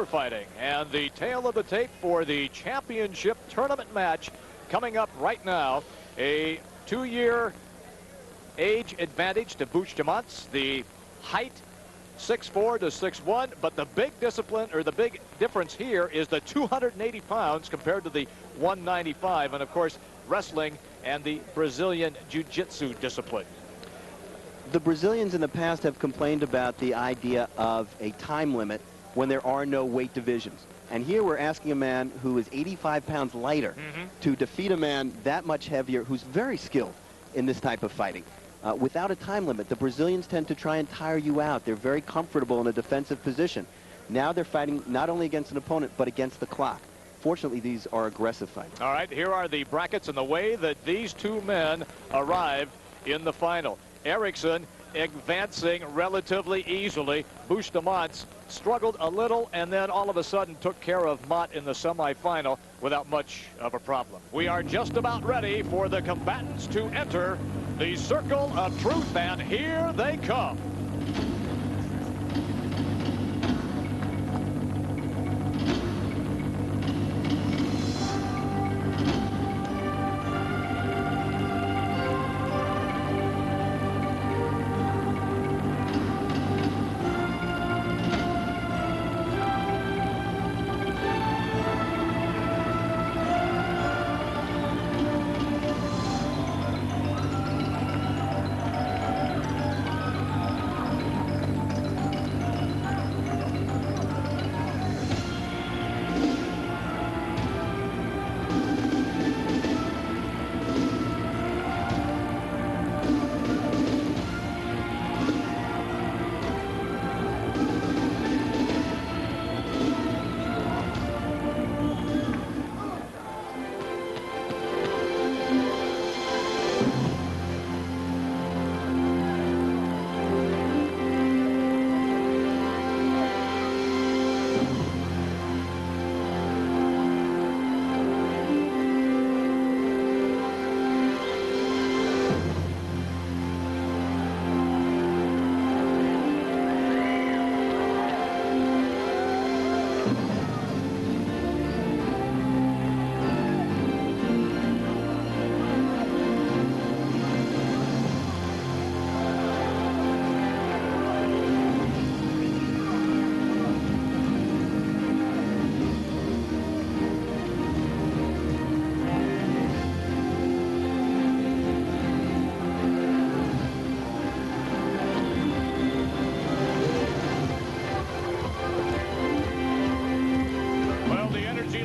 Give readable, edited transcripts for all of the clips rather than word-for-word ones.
Fighting, and the tail of the tape for the championship tournament match coming up right now. A 2-year age advantage to Bustamante. The height 6'4" to 6'1", but the big discipline, or the big difference here, is the 280 pounds compared to the 195, and of course wrestling and the Brazilian jiu-jitsu discipline. The Brazilians in the past have complained about the idea of a time limit when there are no weight divisions. And here we're asking a man who is 85 pounds lighter to defeat a man that much heavier who's very skilled in this type of fighting. Without a time limit, the Brazilians tend to try and tire you out. They're very comfortable in a defensive position. Now they're fighting not only against an opponent, but against the clock. Fortunately, these are aggressive fights. All right, here are the brackets and the way that these two men arrived in the final. Erikson advancing relatively easily. Bustamante struggled a little and then all of a sudden took care of Mott in the semifinal without much of a problem. We are just about ready for the combatants to enter the circle of truth, and here they come.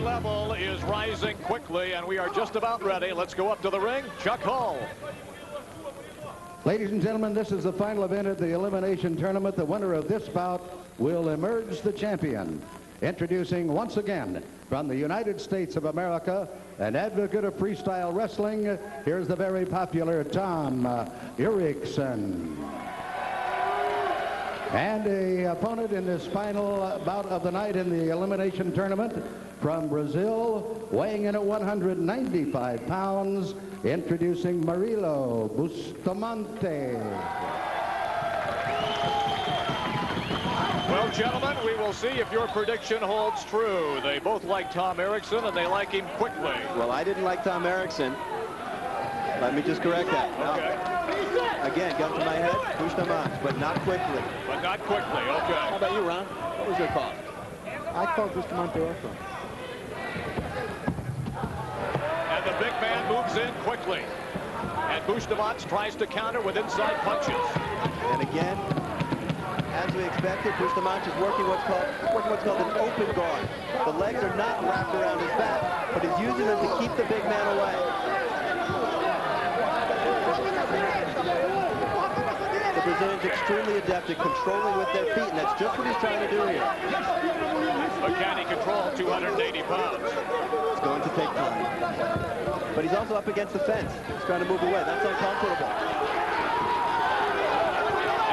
Level is rising quickly, and we are just about ready. Let's go up to the ring. Chuck Hull. Ladies and gentlemen, this is the final event of the elimination tournament. The winner of this bout will emerge the champion. Introducing once again from the United States of America, an advocate of freestyle wrestling, here's the very popular Tom Erikson. And the opponent in this final bout of the night in the elimination tournament, from Brazil, weighing in at 195 pounds, introducing Murilo Bustamante. Well, gentlemen, we will see if your prediction holds true. They both like Tom Erikson, and they like him quickly. Well, I didn't like Tom Erikson. Let me just correct that. Okay. Again, gun to my head, Bustamante, but not quickly. But not quickly, okay. How about you, Ron? What was your call? I called Bustamante also. And the big man moves in quickly. And Bustamante tries to counter with inside punches. And again, as we expected, Bustamante is working what's called an open guard. The legs are not wrapped around his back, but he's using them to keep the big man away. The Brazilian's extremely adept at controlling with their feet, and that's just what he's trying to do here. But can he control 280 pounds? It's going to take time. But he's also up against the fence. He's trying to move away. That's uncomfortable.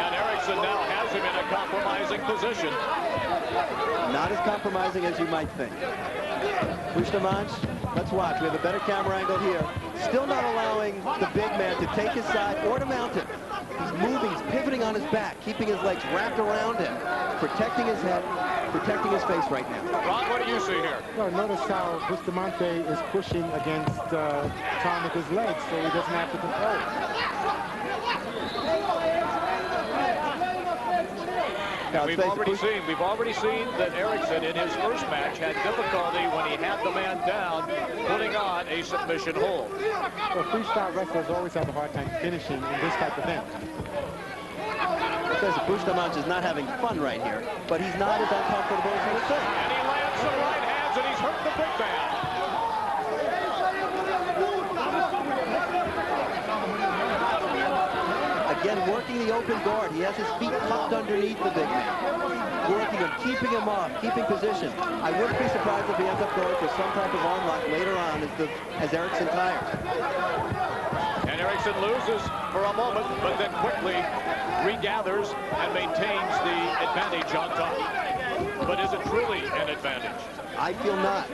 And Erikson now has him in a compromising position. Not as compromising as you might think. Bustamante, let's watch. We have a better camera angle here. Still not allowing the big man to take his side or to mount him. He's moving, he's pivoting on his back, keeping his legs wrapped around him, protecting his head. protecting his face right now. Ron, what do you see here? Well, notice how Bustamante is pushing against Tom with his legs, so he doesn't have to control it. Now, We've already seen that Erikson in his first match had difficulty when he had the man down, putting on a submission hold. Well, freestyle wrestlers always have a hard time finishing in this type of event. Because Bustamante is not having fun right here, but he's not as uncomfortable as he would think. And he lands some right hands, and he's hurt the big man. Again, working the open guard. He has his feet tucked underneath the big man. Working him, keeping him off, keeping position. I wouldn't be surprised if he ends up going for some type of arm lock later on as Erikson tires. And Erikson loses for a moment, but then quickly regathers and maintains the advantage on top. But is it truly an advantage? I feel not.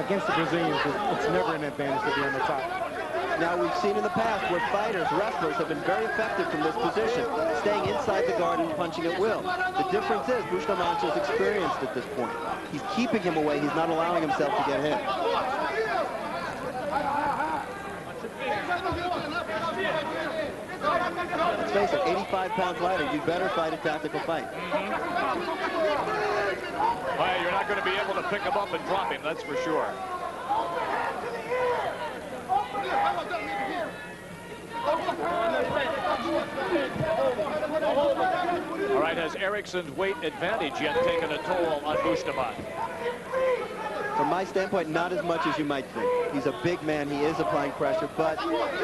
Against the Brazilians, it's never an advantage to be on the top. Now, we've seen in the past where fighters, wrestlers, have been very effective from this position, staying inside the guard and punching at will. The difference is Bustamante is experienced at this point. He's keeping him away. He's not allowing himself to get hit. Let's face it, 85 pounds lighter, you better fight a tactical fight. Well, you're not going to be able to pick him up and drop him, that's for sure. All right, has Erikson's weight advantage yet taken a toll on Bustamante? From my standpoint, not as much as you might think. He's a big man. He is applying pressure. But,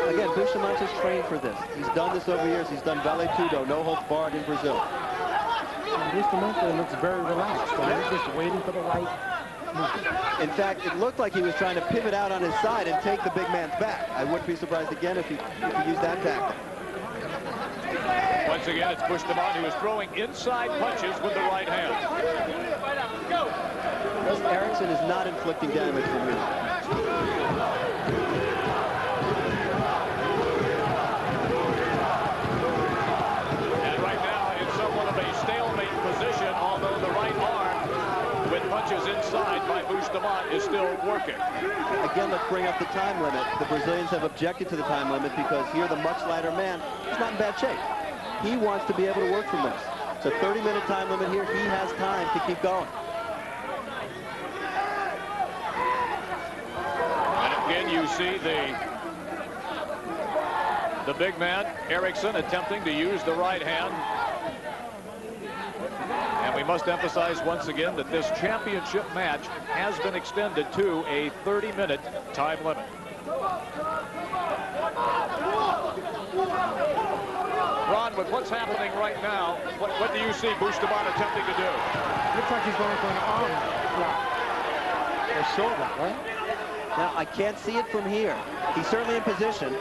again, Bustamante is trained for this. He's done this over years. He's done Vale Tudo, no holds barred in Brazil. Bustamante looks very relaxed. So he's just waiting for the right movement. In fact, it looked like he was trying to pivot out on his side and take the big man's back. I wouldn't be surprised again if he used that tactic. Once again, it's Bustamante who is throwing inside punches with the right hand. Erikson is not inflicting damage from here. And right now, in somewhat of a stalemate position, although the right arm with punches inside by Bustamante is still working. Again, let's bring up the time limit. The Brazilians have objected to the time limit because here the much lighter man is not in bad shape. He wants to be able to work from this. It's a 30-minute time limit here. He has time to keep going. And again, you see the big man, Erikson, attempting to use the right hand. And we must emphasize once again that this championship match has been extended to a 30-minute time limit. Ron, with what's happening right now, what do you see Bustamante attempting to do? Looks like he's going for an arm lock. Or shoulder, right? Now, I can't see it from here. He's certainly in position.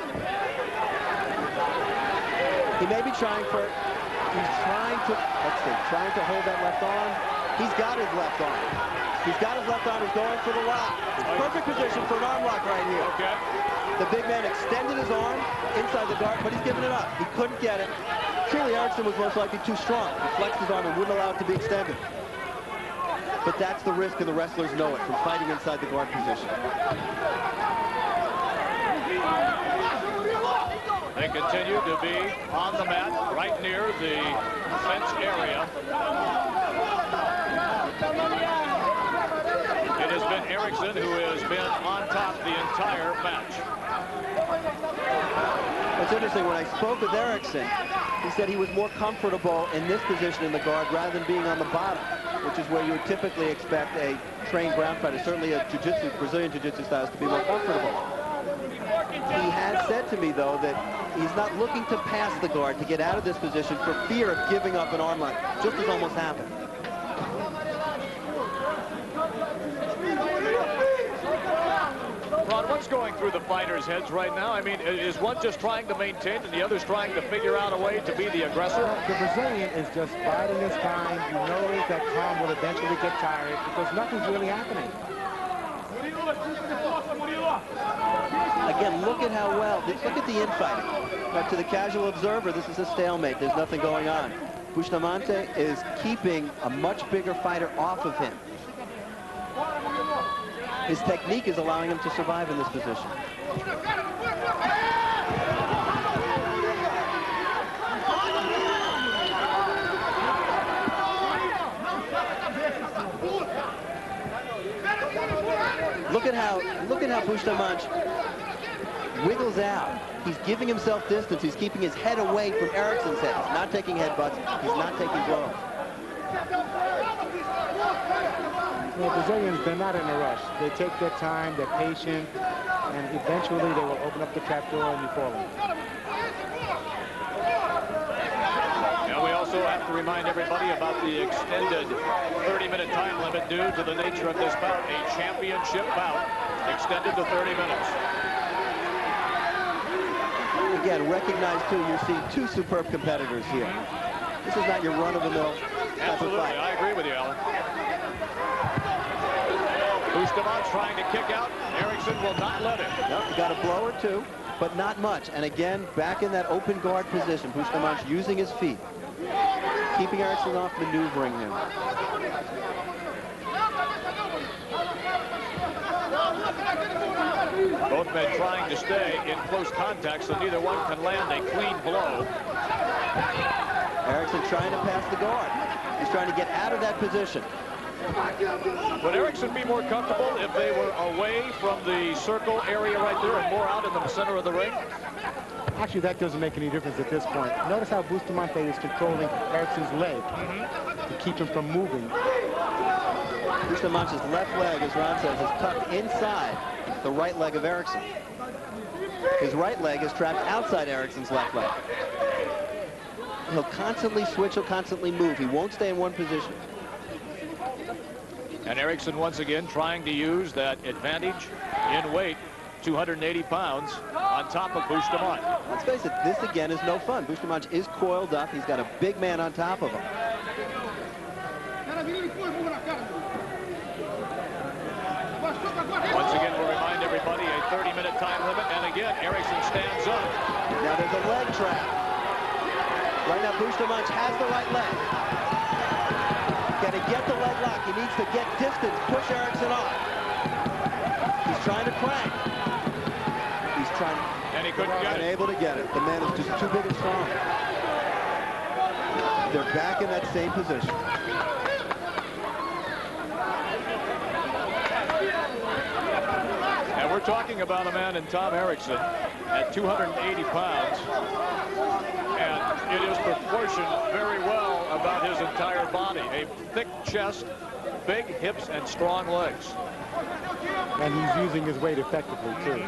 He may be trying for... He's trying to... Let's see. Trying to hold that left arm. He's got his left arm. He's got his left arm. He's going for the lock. Perfect position for an arm lock right here. Okay. The big man extended his arm inside the guard, but he's given it up. He couldn't get it. Truly, Erikson was most likely too strong. He flexed his arm and wouldn't allow it to be extended. But that's the risk, and the wrestlers know it from fighting inside the guard position. They continue to be on the mat right near the fence area. It has been Erikson who has been on top the entire match. It's interesting, when I spoke with Erikson, he said he was more comfortable in this position in the guard rather than being on the bottom, which is where you would typically expect a trained ground fighter, certainly a Brazilian jiu-jitsu styles, to be more comfortable. He has said to me, though, that he's not looking to pass the guard to get out of this position for fear of giving up an arm lock, just as almost happened. Ron, what's going through the fighters' heads right now? I mean, is one just trying to maintain and the other's trying to figure out a way to be the aggressor? The Brazilian is just biding his time. You know that Tom will eventually get tired because nothing's really happening. Again, look at how well, look at the infighting. But to the casual observer, this is a stalemate. There's nothing going on. Bustamante is keeping a much bigger fighter off of him. His technique is allowing him to survive in this position. Look at how Bustamante wiggles out. He's giving himself distance. He's keeping his head away from Erikson's head. He's not taking headbutts. He's not taking blows. The Brazilians, they're not in a rush. They take their time, they're patient, and eventually they will open up the trap door and you fall in. And we also have to remind everybody about the extended 30-minute time limit due to the nature of this bout, a championship bout, extended to 30 minutes. Again, recognize, too, you see two superb competitors here. This is not your run-of-the-mill type of fight. I agree with you, Alan. Bustamante trying to kick out. Erikson will not let him. No, he got a blow or two, but not much. And again, back in that open guard position, Bustamante using his feet, keeping Erikson off, maneuvering him. Both men trying to stay in close contact so neither one can land a clean blow. Erikson trying to pass the guard. He's trying to get out of that position. Would Erikson be more comfortable if they were away from the circle area right there and more out in the center of the ring? Actually, that doesn't make any difference at this point. Notice how Bustamante is controlling Erikson's leg to keep him from moving. Bustamante's left leg, as Ron says, is tucked inside the right leg of Erikson. His right leg is trapped outside Erikson's left leg. He'll constantly switch, he'll constantly move. He won't stay in one position. And Erikson once again trying to use that advantage in weight, 280 pounds, on top of Bustamante. Let's face it, this again is no fun. Bustamante is coiled up. He's got a big man on top of him. Once again, we'll remind everybody, a 30-minute time limit, and again, Erikson stands up. Now there's a leg trap. Right now, Bustamante has the right leg. Got to get the leg lock. He needs to get distance, push Erikson off. He's trying to crank. He's trying, and he couldn't get it. Unable to get it. The man is just too big and strong. They're back in that same position. And we're talking about a man in Tom Erikson at 280 pounds. And it is proportioned very well about his entire body. A thick chest, big hips, and strong legs. And he's using his weight effectively, too.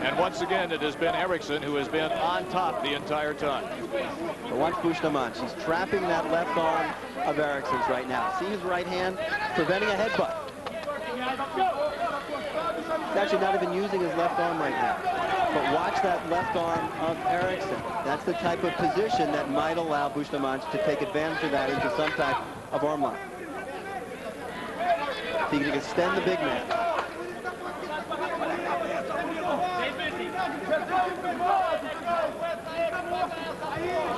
And once again, it has been Erikson who has been on top the entire time. So watch Bustamante. He's trapping that left arm of Erikson's right now. See his right hand preventing a headbutt. He's actually not even using his left arm right now. But watch that left arm of Erikson. That's the type of position that might allow Bustamante to take advantage of that into some type of arm lock. He can extend the big man.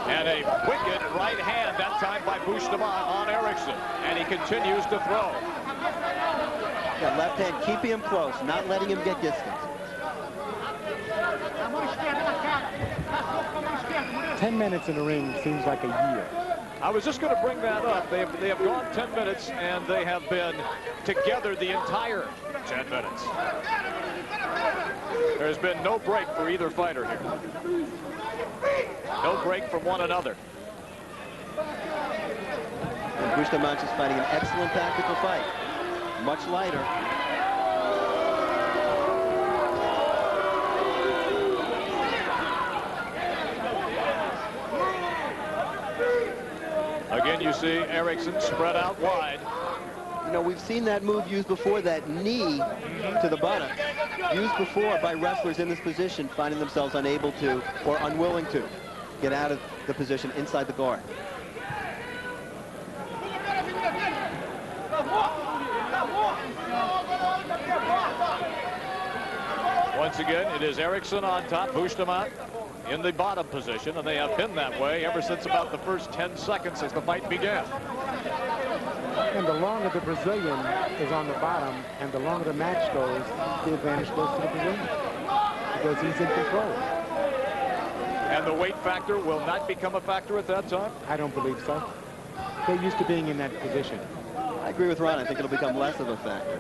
And a wicked right hand, that time by Bustamante on Erikson. And he continues to throw. That left hand keeping him close, not letting him get distance. 10 minutes in the ring seems like a year. I was just going to bring that up. They have gone 10 minutes, and they have been together the entire 10 minutes. There's been no break for either fighter here. No break from one another. And Bustamante is fighting an excellent tactical fight. Much lighter. Again, you see Erikson spread out wide. You know, we've seen that move used before, that knee to the buttock, used before by wrestlers in this position, finding themselves unable to or unwilling to get out of the position inside the guard. Once again, it is Erikson on top, Bustamante in the bottom position, and they have been that way ever since about the first 10 seconds as the fight began. And the longer the Brazilian is on the bottom and the longer the match goes, the advantage goes to the Brazilian because he's in control. And the weight factor will not become a factor at that time? I don't believe so. They're used to being in that position. I agree with Ron. I think it'll become less of a factor.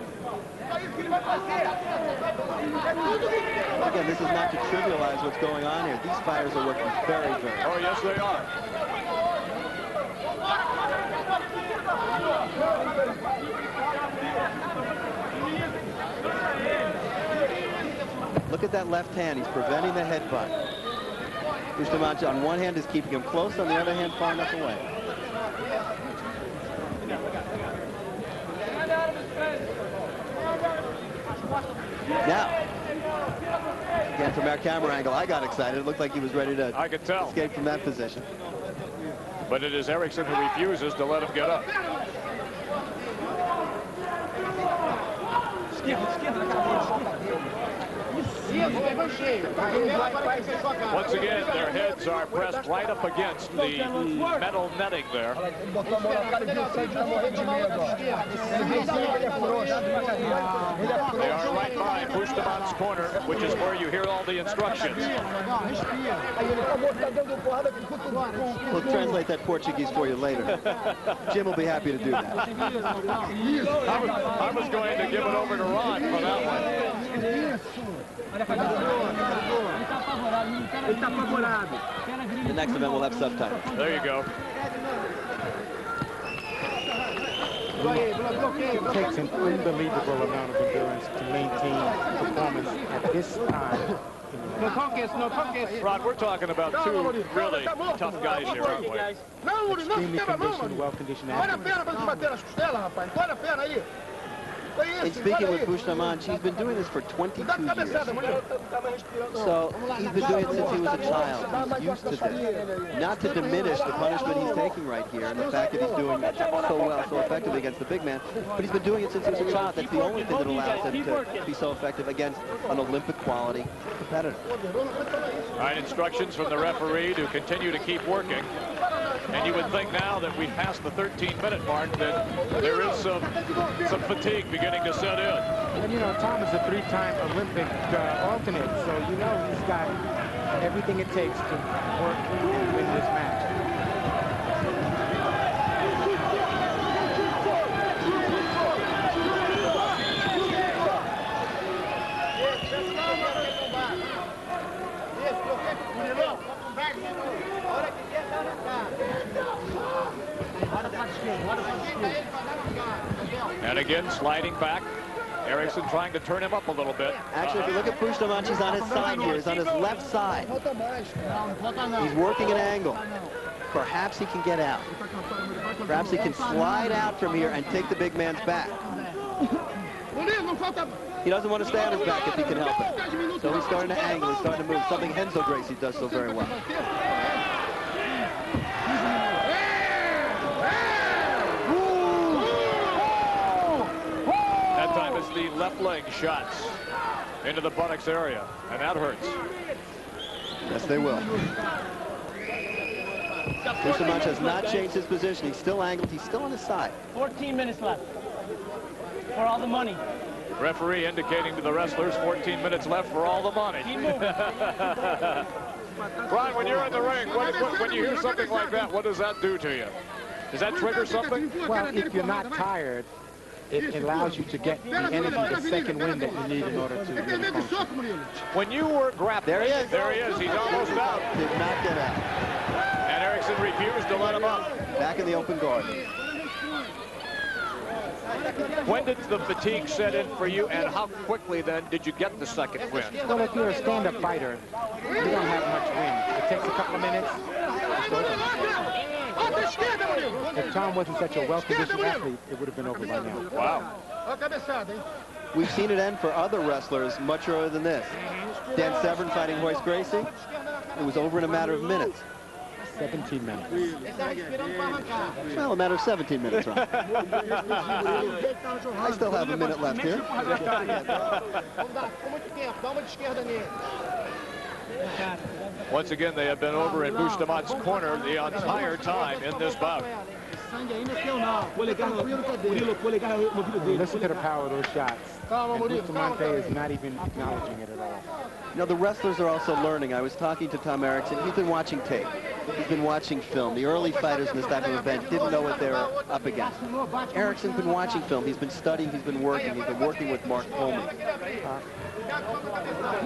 Again, this is not to trivialize what's going on here. These fighters are working very, very hard. Oh, yes, they are. Look at that left hand. He's preventing the headbutt. Bustamante on one hand is keeping him close, on the other hand far enough away. Now, again, from our camera angle, I got excited. It looked like he was ready to I could tell. escape from that position. But it is Erikson who refuses to let him get up. Once again, their heads are pressed right up against the metal netting there. They are right by Bustamante's corner, which is where you hear all the instructions. We'll translate that Portuguese for you later. Jim will be happy to do that. I was going to give it over to Ron for that one. The next event will have subtitles. There you go. It takes an unbelievable amount of endurance to maintain performance at this time. Ron, we're talking about two really tough guys here, aren't we? Extremely conditioned, well-conditioned athletes. In speaking with Bustamante, he's been doing this for 22 years. So he's been doing it since he was a child. He's used to this. Not to diminish the punishment he's taking right here and the fact that he's doing so well, so effectively against the big man, but he's been doing it since he was a child. That's the only thing that allows him to be so effective against an Olympic quality competitor. All right, instructions from the referee to continue to keep working. And you would think now that we've passed the 13-minute mark that there is some fatigue beginning to set in. And you know, Tom is a three-time Olympic alternate, so you know he's got everything it takes to work and win this match. And again, sliding back. Erikson trying to turn him up a little bit. Actually, if you look at Bustamante, he's on his side here. He's on his left side. He's working an angle. Perhaps he can get out. Perhaps he can slide out from here and take the big man's back. He doesn't want to stay on his back if he can help it. So he's starting to angle. He's starting to move. Something Renzo Gracie does so very well. The left leg shots into the buttocks area, and that hurts. Yes, they will. Bustamante has not changed his position. He's still angled. He's still on his side. 14 minutes left for all the money. Referee indicating to the wrestlers 14 minutes left for all the money. Ron, when you're in the ring, when you hear something like that, what does that do to you? Does that trigger something? Well, if you're not tired, it allows you to get the energy, the second wind that you need in order to really function. When you were grappling, there he is. There he is. He's almost out. Did not get out. And Erikson refused to let him up. Back in the open guard. When did the fatigue set in for you, and how quickly then did you get the second win? Well, if you're a stand-up fighter, you don't have much wind. It takes a couple of minutes. It's over. If Tom wasn't such a well-conditioned athlete, it would have been over by now. Wow. We've seen it end for other wrestlers much earlier than this. Dan Severn fighting Royce Gracie. It was over in a matter of minutes. 17 minutes. Well, a matter of 17 minutes, Ron. I still have a minute left here. Once again, they have been over in Bustamante's corner the entire time in this bout. Listen to the power of those shots. And Bustamante is not even acknowledging it at all. You know, the wrestlers are also learning. I was talking to Tom Erikson. He's been watching tape. He's been watching film. The early fighters in this type of event didn't know what they were up against. Erikson's been watching film. He's been studying. He's been working. He's been working with Mark Coleman.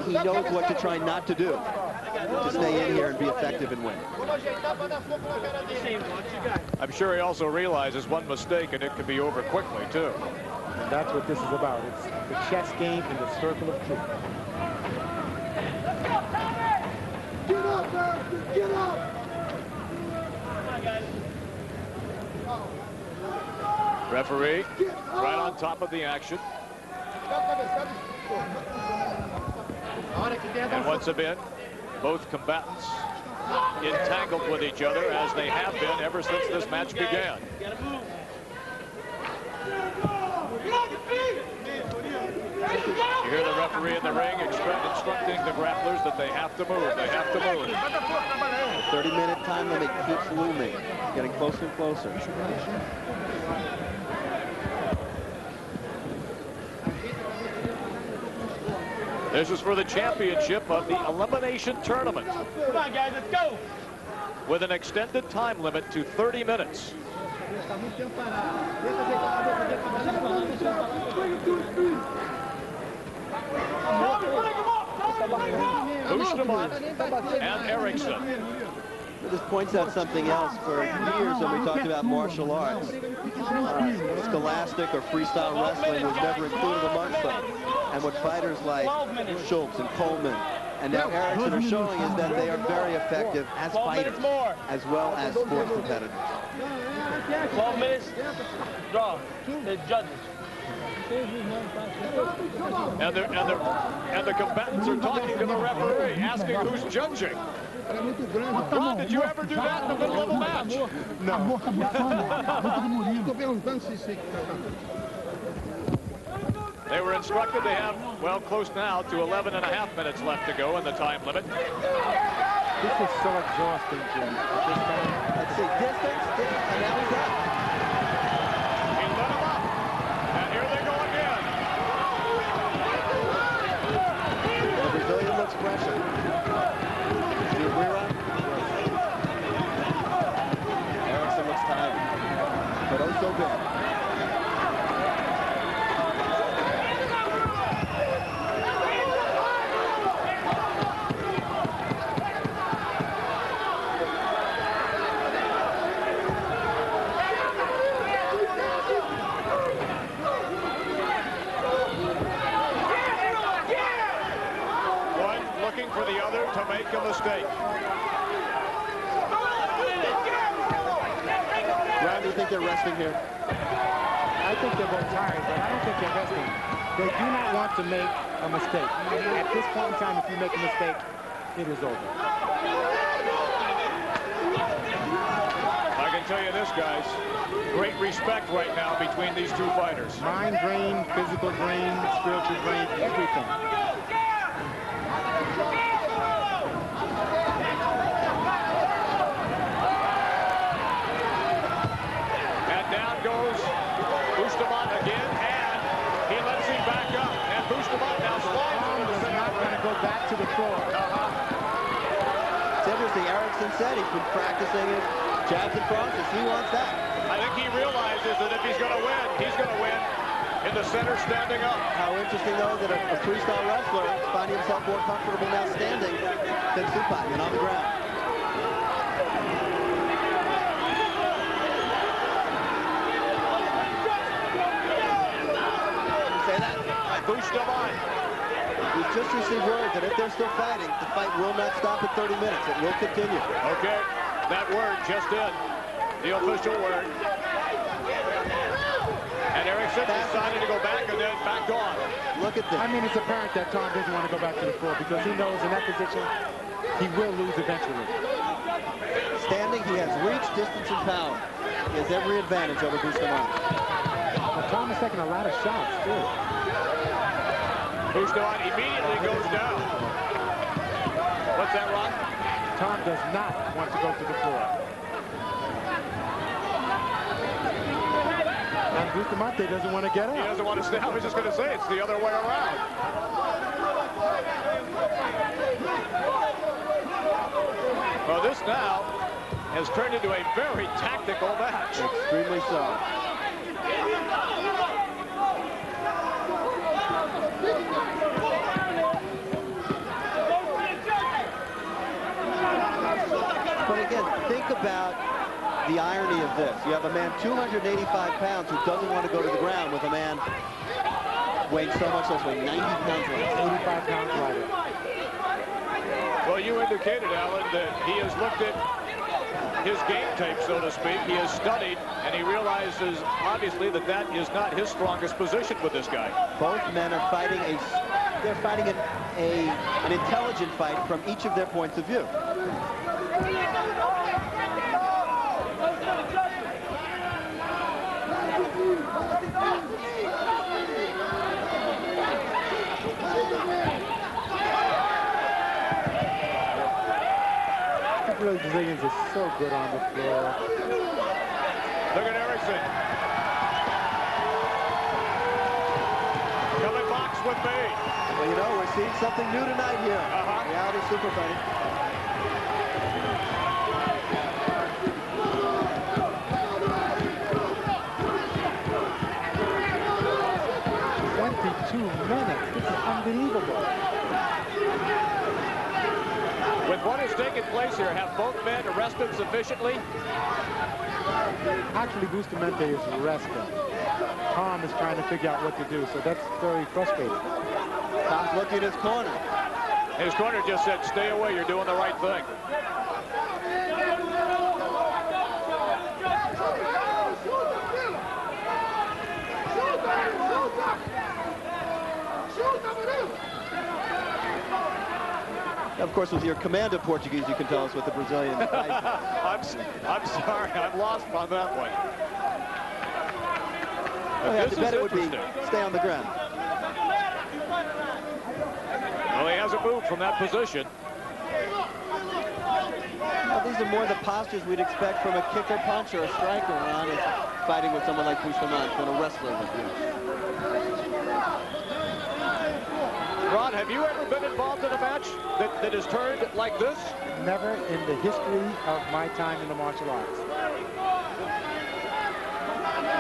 He knows what to try not to do to stay in here and be effective and win. I'm sure he also realizes one mistake and it could be over quickly, too. And that's what this is about. It's the chess game in the circle of truth. Get up, Erikson! Get up! Referee right on top of the action. And once again, both combatants entangled with each other as they have been ever since this match began. You hear the referee in the ring instructing the grapplers that they have to move. They have to move. The 30-minute time limit keeps looming, getting closer and closer. This is for the championship of the elimination tournament. Come on, guys, let's go. With an extended time limit to 30 minutes. Bustamante and Erikson. This points out something else. For years when we talked about martial arts, scholastic or freestyle wrestling was never included amongst them. And what fighters like Schultz and Coleman and now Erikson are showing is that they are very effective as fighters as well as sports competitors. 12 minutes, draw. The judges. And the combatants are talking to the referee, asking who's judging. Ron, did you ever do that in the middle of a match? No. They were instructed they have, well, close now to 11.5 minutes left to go in the time limit. This is so exhausting, Jim. Let's see, distance, and now he's up. He lit him up, and here they go again. The Brazilian looks pressure. See a rear-up? Erikson looks tired, but oh so good. For the other to make a mistake. Ron, do you think they're resting here? I think they're both tired, but I don't think they're resting. They do not want to make a mistake. At this point in time, if you make a mistake, it is over. I can tell you this, guys. Great respect right now between these two fighters. Mind drain, physical drain, spiritual drain, everything. Goes Bustamante again, and he lets him back up. And Bustamante now slides into the center. Not going to go back to the floor. It's interesting. Erikson said he's been practicing his jabs and crosses. He wants that. I think he realizes that if he's going to win, he's going to win in the center standing up. How interesting, though, that a freestyle wrestler is finding himself more comfortable now standing than supine and on the ground. Bustamante. We've just received word that if they're still fighting, the fight will not stop at 30 minutes. It will continue. Okay, that word just in. The official word. And Erikson decided to go back and then back on. Look at this. I mean, it's apparent that Tom doesn't want to go back to the floor because he knows in that position he will lose eventually. standing, he has reach, distance, and power. He has every advantage over Bustamante. Well, Tom is taking a lot of shots, too. Bustamante immediately goes down. What's that, Ron? Tom does not want to go to the floor. And Bustamante doesn't want to get up. He doesn't want to stay. I was just going to say it's the other way around. Well, this now has turned into a very tactical match. Extremely so. But again, think about the irony of this. You have a man 285 pounds who doesn't want to go to the ground with a man weighing so much less, weighing 90 pounds less. 85 pounds lighter. Well, you indicated, Alan, that he has looked at his game tape, so to speak. He has studied, and he realizes, obviously, that that is not his strongest position with this guy. Both men are fighting an intelligent fight from each of their points of view. The Brazilians are so good on the floor. Look at Erikson. Come and box with me. Well, you know, we're seeing something new tonight here. Reality super fighting. Minutes. This is unbelievable. With what has taken place here, have both men rested sufficiently? Actually, Bustamante is resting. Tom is trying to figure out what to do, so that's very frustrating. Tom's looking at his corner. His corner just said, stay away, you're doing the right thing. Of course, with your command of Portuguese, you can tell us what the Brazilian I'm sorry, I'm lost on that one. I bet it would be stay on the ground. Well, he hasn't moved from that position. Well, these are more the postures we'd expect from a kicker, punch, or a striker, Ron, is fighting with someone like Bustamante than a wrestler with you. Ron, have you ever been involved in a match that has turned like this? Never in the history of my time in the martial arts.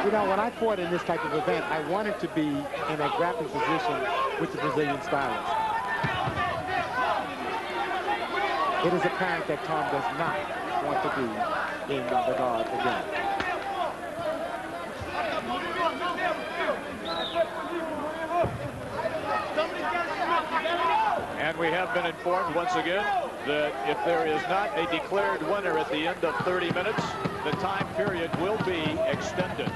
You know, when I fought in this type of event, I wanted to be in a grappling position with the Brazilian stylist. It is apparent that Tom does not want to be in the guard again. And we have been informed once again that if there is not a declared winner at the end of 30 minutes, the time period will be extended.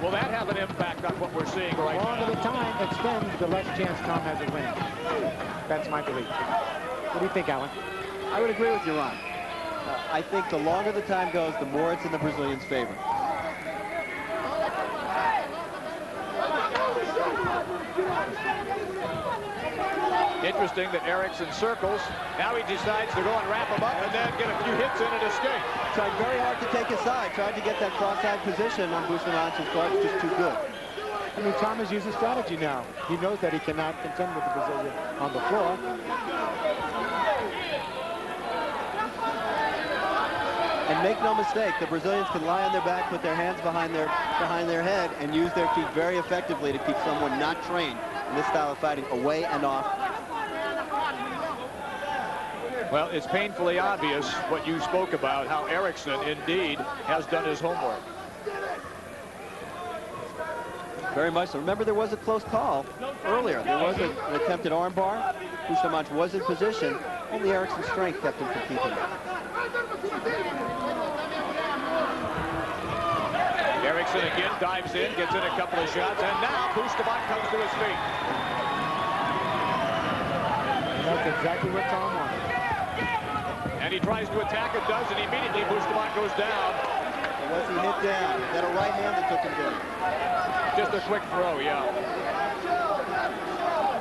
Will that have an impact on what we're seeing right now? The longer the time extends, the less chance Tom has of winning. That's my belief. What do you think, Alan? I would agree with you, Ron. I think the longer the time goes, the more it's in the Brazilian's favor. Interesting that Erikson circles. Now he decides to go and wrap him up and then get a few hits in and escape. Tried very hard to take his side. Tried to get that cross-side position on Bustamante's guard. Just too good. I mean, Tom has used a strategy now. He knows that he cannot contend with the Brazilian on the floor. And make no mistake, the Brazilians can lie on their back, put their hands behind their head, and use their feet very effectively to keep someone not trained in this style of fighting away and off. Well, it's painfully obvious what you spoke about, how Erikson indeed has done his homework. Very much so. Remember, there was a close call earlier. There was an attempted armbar. Bustamante was in position. Only Erikson's strength kept him from keeping it. Erikson again dives in, gets in a couple of shots, and now Bustamante comes to his feet. And that's exactly what Tom wanted. And And he tries to attack it, does, and immediately Bustamante goes down. Was he hit down? He got a right hand that took him down. Just a quick throw, yeah.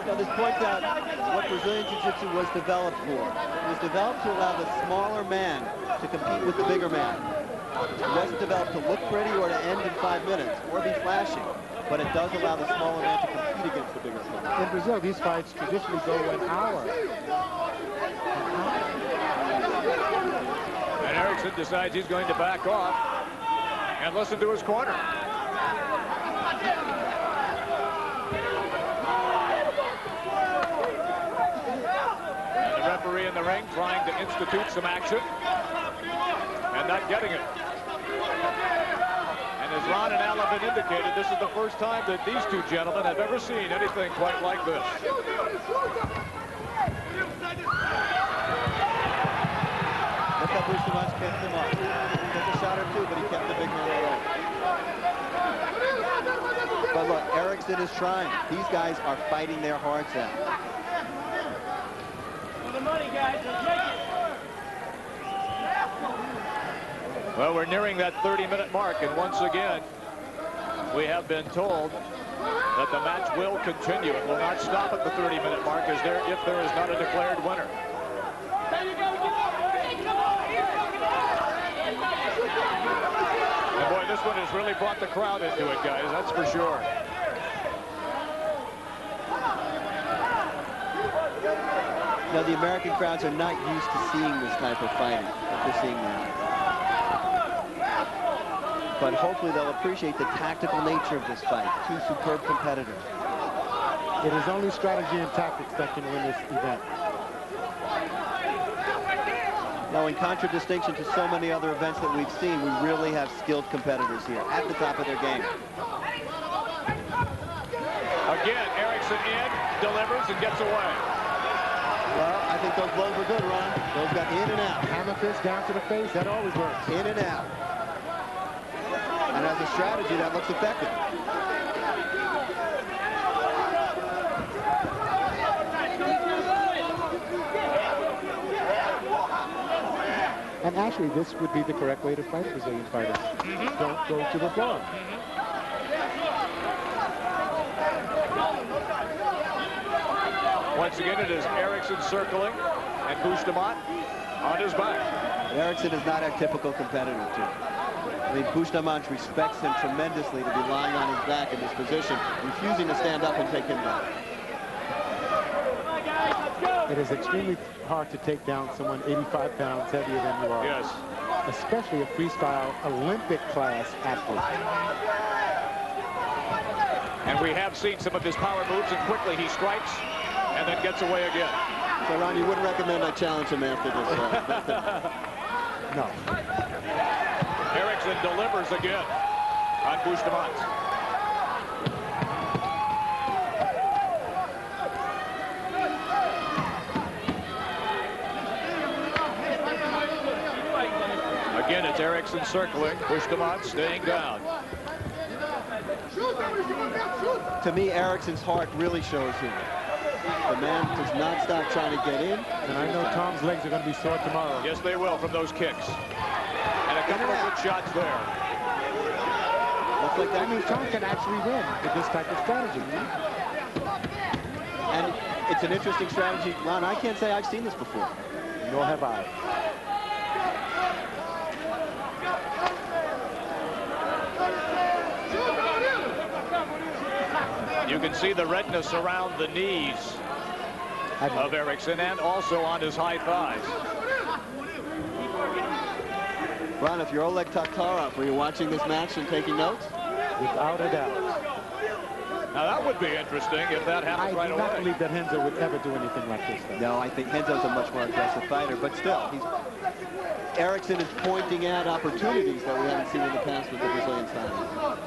Now this points out what Brazilian Jiu-Jitsu was developed for. It was developed to allow the smaller man to compete with the bigger man. It wasn't developed to look pretty or to end in 5 minutes or be flashing, but it does allow the smaller man to compete against the bigger man. In Brazil, these fights traditionally go an hour. And Erikson decides he's going to back off and listen to his corner. And the referee in the ring trying to institute some action and not getting it. And as Ron and Al have been indicated, this is the first time that these two gentlemen have ever seen anything quite like this. Look how Bustamante picked him up. Took a shot or two, but he kept the big man away. But look, Erikson is trying. These guys are fighting their hearts out. For the money, guys. Let's make it. Well, we're nearing that 30-minute mark, and once again, we have been told that the match will continue. It will not stop at the 30-minute mark if there is not a declared winner. And boy, this one has really brought the crowd into it, guys, that's for sure. Now, the American crowds are not used to seeing this type of fighting that they're seeing now. But hopefully they'll appreciate the tactical nature of this fight. Two superb competitors. It is only strategy and tactics that can win this event. Now, in contradistinction to so many other events that we've seen, we really have skilled competitors here at the top of their game. Again, Erikson in, delivers, and gets away. Well, I think those blows were good, Ron. Those got in and out. Hammer fist down to the face, that always works. In and out. And as a strategy, that looks effective. And actually, this would be the correct way to fight a Brazilian fighter. Don't go to the floor. Once again, it is Erikson circling and Bustamante on his back. Erikson is not a typical competitor, too. I mean, Bustamante respects him tremendously to be lying on his back in this position, refusing to stand up and take him down. It is extremely hard to take down someone 85 pounds heavier than you are. Yes. Especially a freestyle Olympic class athlete. And we have seen some of his power moves, and quickly he strikes and then gets away again. So, Ron, you wouldn't recommend I challenge him after this? No. Erikson delivers again on Bustamante. Again, it's Erikson circling, Bustamante staying down. To me, Erikson's heart really shows here. The man does not stop trying to get in. And I know Tom's legs are going to be sore tomorrow. Yes, they will from those kicks. And a couple of good shots there. Looks like that. I mean, Tom can actually win with this type of strategy. And it's an interesting strategy. Ron, I can't say I've seen this before. Nor have I. You can see the redness around the knees of Erikson and also on his high thighs. Ron, if you're Oleg Taktarov, were you watching this match and taking notes? Without a doubt. Now that would be interesting if that happened right I do not away. believe that Renzo would ever do anything like this, though. No, I think Renzo's a much more aggressive fighter, but still, Erikson is pointing out opportunities that we haven't seen in the past with the Brazilian style.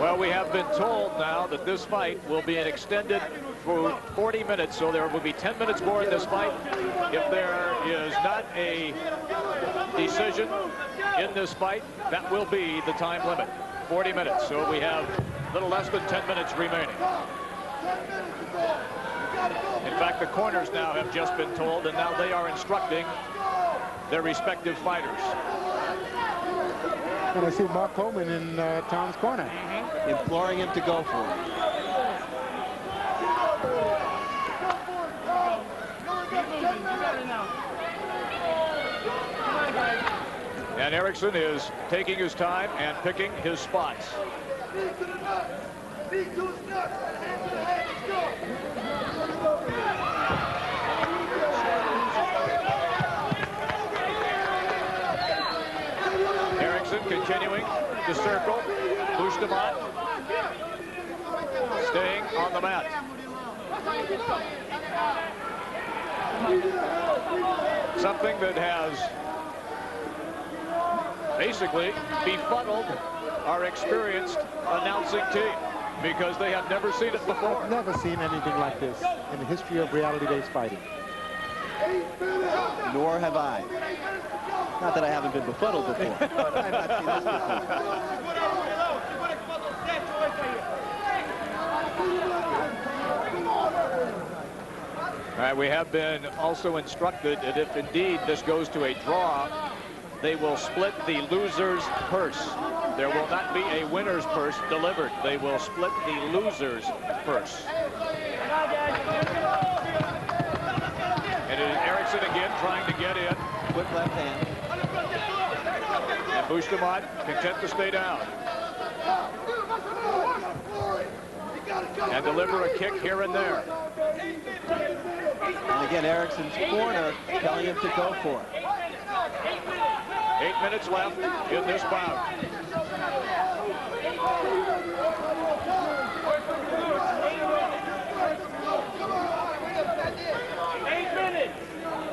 Well, we have been told now that this fight will be an extended for 40 minutes, so there will be 10 minutes more in this fight. If there is not a decision in this fight, that will be the time limit, 40 minutes. So we have a little less than 10 minutes remaining. In fact, the corners now have just been told, and now they are instructing their respective fighters. And I see Mark Coleman in Tom's corner. Imploring him to go for it. And Erikson is taking his time and picking his spots. Erikson continuing to circle. Bustamante staying on the mat. Something that has basically befuddled our experienced announcing team because they have never seen it before. I've never seen anything like this in the history of reality-based fighting. Nor have I. Not that I haven't been befuddled before, but I've not seen this before. All right, we have been also instructed that if indeed this goes to a draw, they will split the loser's purse. There will not be a winner's purse delivered. They will split the loser's purse. And it is Erikson again trying to get in. Quick left hand. And Bustamante content to stay down. And deliver a kick here and there. And again, Erikson's corner telling him to go for it. 8 minutes left in this bout.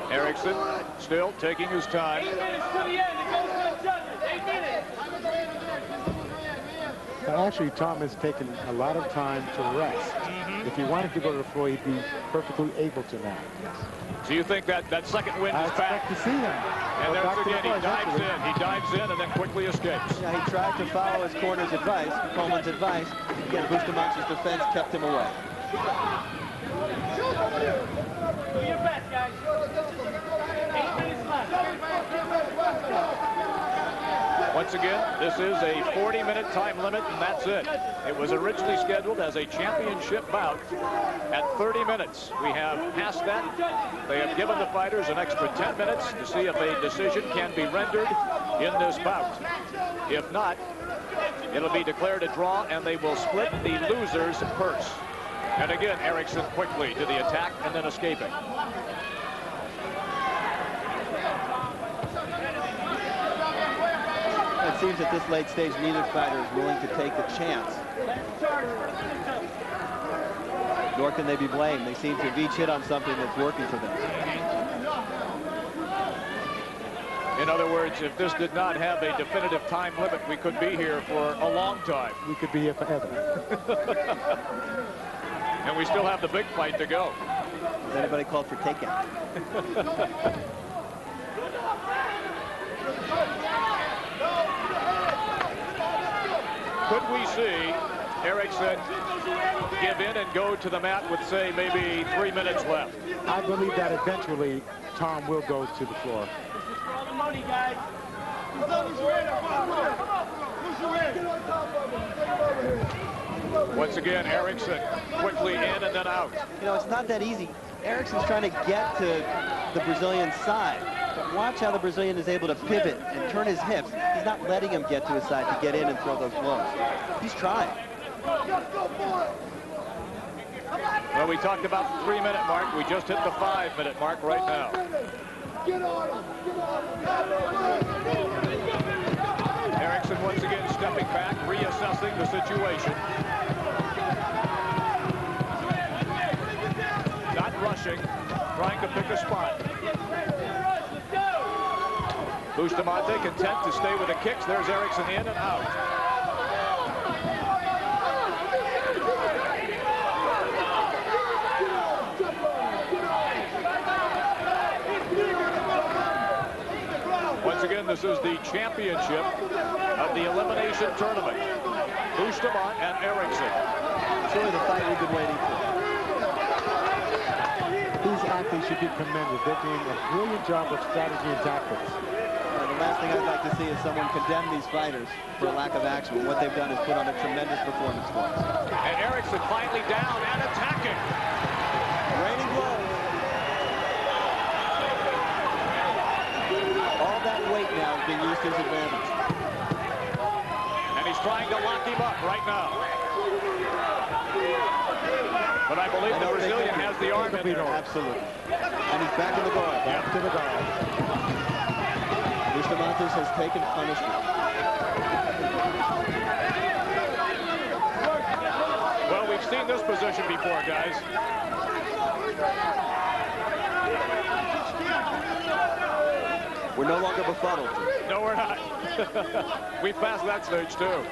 Erikson still taking his time. 8 minutes to the end. It goes to the judges. 8 minutes. Now, actually, Tom has taken a lot of time to rest. If he wanted to go to the floor, he'd be perfectly able to now. So you think that second wind I is back? expect to see him. And Go back there's to the again, he floor dives eventually. in. He dives in and then quickly escapes. Yeah, he tried to follow his corner's advice, Coleman's advice. Again, Bustamante's defense kept him away. Do your best, guys. 8 minutes left. Once again, this is a 40-minute time limit, and that's it. It was originally scheduled as a championship bout at 30 minutes. We have passed that. They have given the fighters an extra 10 minutes to see if a decision can be rendered in this bout. If not, it'll be declared a draw, and they will split the loser's purse. And again, Erikson quickly to the attack and then escaping. It seems at this late stage, neither fighter is willing to take the chance. Nor can they be blamed. They seem to have each hit on something that's working for them. In other words, if this did not have a definitive time limit, we could be here for a long time. We could be here forever. And we still have the big fight to go. Has anybody called for takeout? Could we see Erikson give in and go to the mat with, say, maybe 3 minutes left? I believe that eventually Tom will go to the floor. This is for all the money, guys. Once again, Erikson quickly in and then out. You know, it's not that easy. Erikson's trying to get to the Brazilian side. But watch how the Brazilian is able to pivot and turn his hips. He's not letting him get to his side to get in and throw those blows. He's trying. Well, we talked about the 3-minute mark. We just hit the 5-minute mark right now. Erikson once again stepping back, reassessing the situation. Not rushing, trying to pick a spot. Bustamante content to stay with the kicks. There's Erikson in and out. Once again, this is the championship of the elimination tournament. Bustamante and Erikson. It's really the fight we've been waiting for. should be commended. They're doing a brilliant job of strategy and tactics. The last thing I'd like to see is someone condemn these fighters for lack of action. What they've done is put on a tremendous performance for us. And Erikson finally down and attacking. Raining blows. All that weight now is being used to his advantage. And he's trying to lock him up right now. But I believe the Brazilian has the arm in there. Absolutely. And he's back in the guard. Back to the guard. Bustamante has taken punishment. Well, we've seen this position before, guys. We're no longer befuddled. No, we're not. We've passed that stage, too.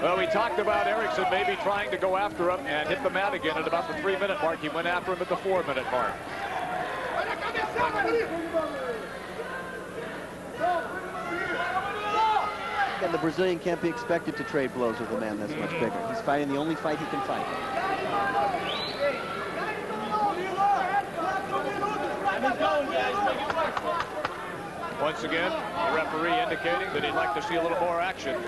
Well, we talked about Erikson maybe trying to go after him and hit the mat again at about the 3-minute mark. He went after him at the 4-minute mark. And the Brazilian can't be expected to trade blows with a man that's much bigger. He's fighting the only fight he can fight. Once again, the referee indicating that he'd like to see a little more action.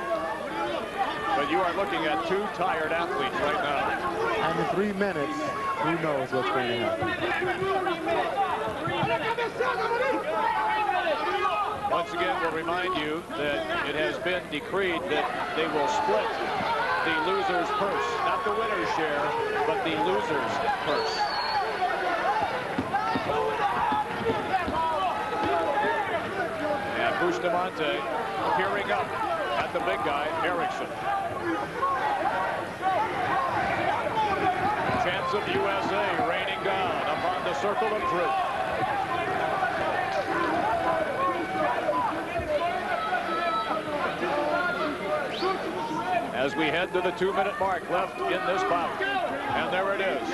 But you are looking at two tired athletes right now. And in 3 minutes, who knows what's going to happen. Once again, we'll remind you that it has been decreed that they will split the loser's purse. Not the winner's share, but the loser's purse. And Bustamante peering up at the big guy, Erikson. Chance of USA raining down upon the circle of truth. As we head to the 2-minute mark left in this bout. And there it is.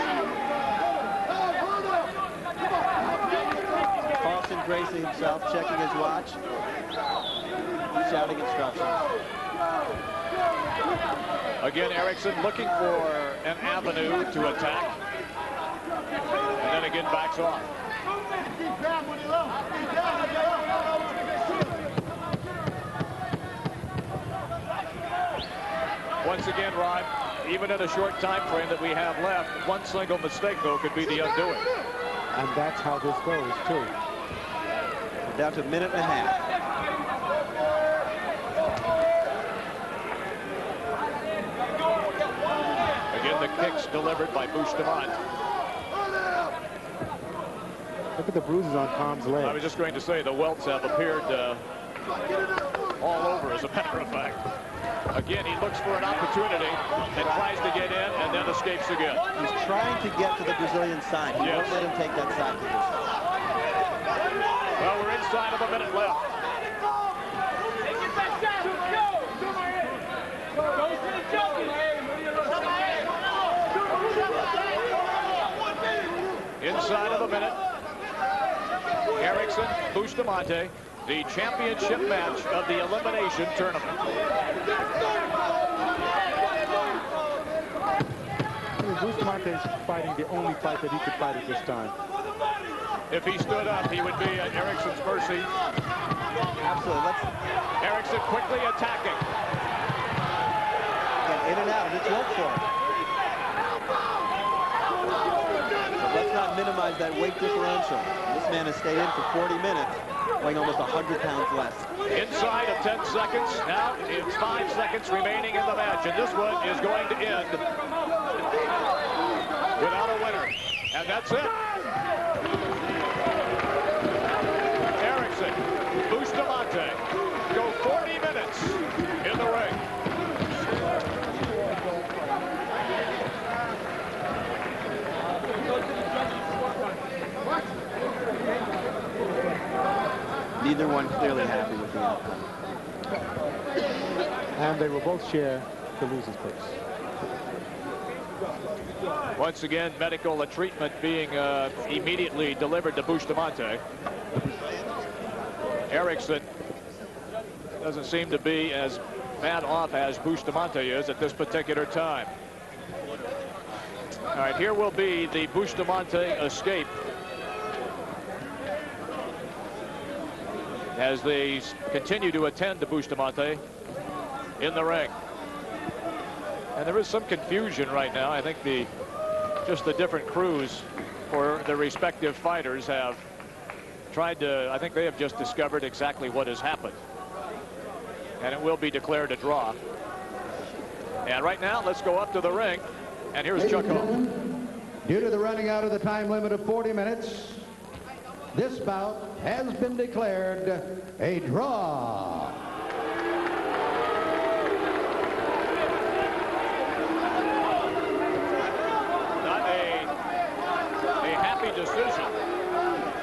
Carlson Gracie himself checking his watch, shouting instructions. Again, Erikson looking for an avenue to attack. And then again backs off. Once again, Ron, even in a short time frame that we have left, one single mistake, though, could be the undoing. And that's how this goes, too. Down to a minute and a half. Again, the kicks delivered by Bustamante. Look at the bruises on Tom's leg. I was just going to say the welts have appeared all over, as a matter of fact. Again, he looks for an opportunity and tries to get in and then escapes again. He's trying to get to the Brazilian side. He won't let him take that side position. Well, we're inside of a minute left. Inside of a minute. Erikson, Bustamante, the championship match of the elimination tournament. Bustamante is fighting the only fight that he could fight at this time. If he stood up, he would be at Erikson's mercy. Absolutely. Erikson quickly attacking. And in and out, and it's worked for him. But let's not minimize that weight differential. This man has stayed in for 40 minutes, weighing almost 100 pounds less. Inside of 10 seconds. Now it's 5 seconds remaining in the match, and this one is going to end without a winner. And that's it. Erikson, Bustamante go 40 minutes in the ring. Neither one clearly happy with the outcome. And they will both share the loser's purse. Once again, medical treatment being immediately delivered to Bustamante. Erikson doesn't seem to be as bad off as Bustamante is at this particular time. All right, here will be the Bustamante escape as they continue to attend to Bustamante in the ring. And there is some confusion right now. I think just the different crews for the respective fighters have tried to, I think they have just discovered exactly what has happened. And it will be declared a draw. And right now, let's go up to the ring. And here's Chuck Hall. Due to the running out of the time limit of 40 minutes, this bout has been declared a draw. Not a happy decision,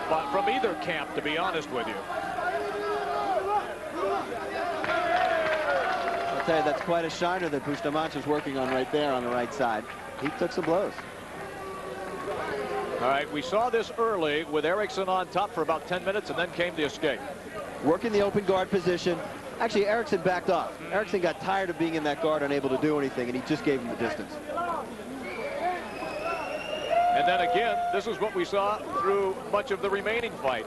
but from either camp, to be honest with you. I'll tell you, that's quite a shiner that Bustamante is working on right there on the right side. He took some blows. All right, we saw this early with Erikson on top for about 10 minutes, and then came the escape. Working the open guard position. Actually, Erikson backed off. Erikson got tired of being in that guard, unable to do anything, and he just gave him the distance. And then again, this is what we saw through much of the remaining fight.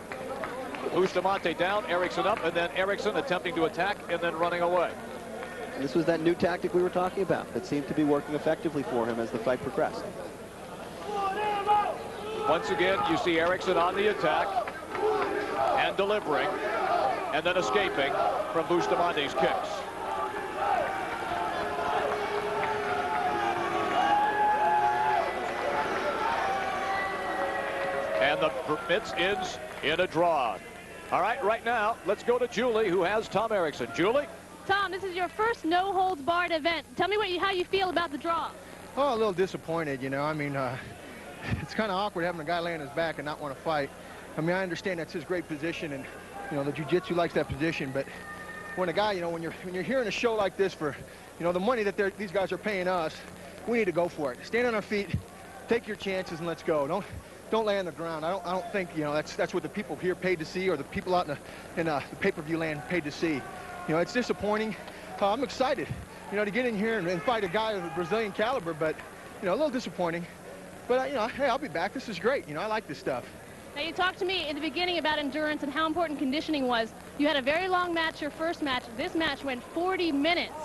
Bustamante down, Erikson up, and then Erikson attempting to attack and then running away. And this was that new tactic we were talking about that seemed to be working effectively for him as the fight progressed. Once again, you see Erikson on the attack and delivering and then escaping from Bustamante's kicks. And the permits ends in a draw. All right, right now, let's go to Julie, who has Tom Erikson. Julie? Tom, this is your first no-holds-barred event. Tell me how you feel about the draw. Oh, a little disappointed, you know. I mean, it's kind of awkward having a guy lay on his back and not want to fight. I mean, I understand that's his great position, and, you know, the jiu-jitsu likes that position, but when a guy, you know, when you're hearing a show like this for, you know, the money that these guys are paying us, we need to go for it. Stand on our feet, take your chances, and let's go. Don't lay on the ground. I don't think, you know, that's what the people here paid to see, or the people out in the pay-per-view land paid to see. You know, it's disappointing. I'm excited, you know, to get in here and fight a guy of a Brazilian caliber, but, you know, a little disappointing. But, you know, hey, I'll be back. This is great. You know, I like this stuff. Now, you talked to me in the beginning about endurance and how important conditioning was. You had a very long match, your first match. This match went 40 minutes.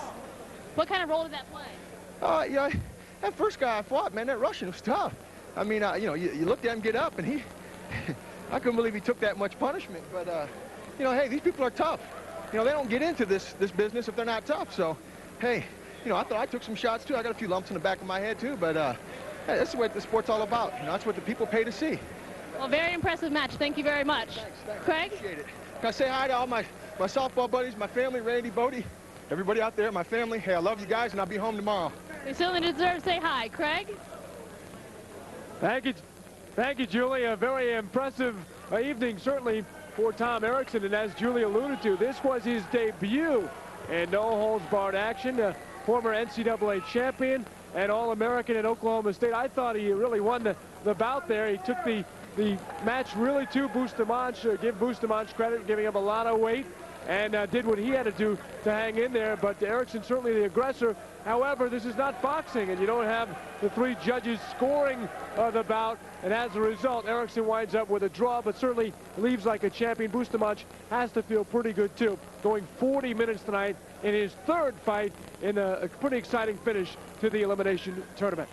What kind of role did that play? Yeah, that first guy I fought, man, that Russian was tough. I mean, you know, you looked at him get up, and he, I couldn't believe he took that much punishment. But, you know, hey, these people are tough. You know, they don't get into this business if they're not tough. So, hey, you know, I thought I took some shots, too. I got a few lumps in the back of my head, too. But, hey, that's what the sport's all about. You know, that's what the people pay to see. Well, very impressive match. Thank you very much. Thanks. Craig? Appreciate it. Can I say hi to all my softball buddies, my family, Randy, Bodie, everybody out there, my family. Hey, I love you guys, and I'll be home tomorrow. We certainly deserve to say hi. Craig? Thank you, Julie. A very impressive evening, certainly, for Tom Erikson. And as Julie alluded to, this was his debut in no-holds-barred action. Former NCAA champion and All-American at Oklahoma State. I thought he really won the bout there. He took the match really to Bustamante. Give Bustamante credit, giving him a lot of weight, and did what he had to do to hang in there. But Erikson certainly the aggressor. However, this is not boxing, and you don't have the three judges scoring the bout. And as a result, Erikson winds up with a draw, but certainly leaves like a champion. Bustamante has to feel pretty good, too, going 40 minutes tonight in his third fight in a pretty exciting finish to the elimination tournament.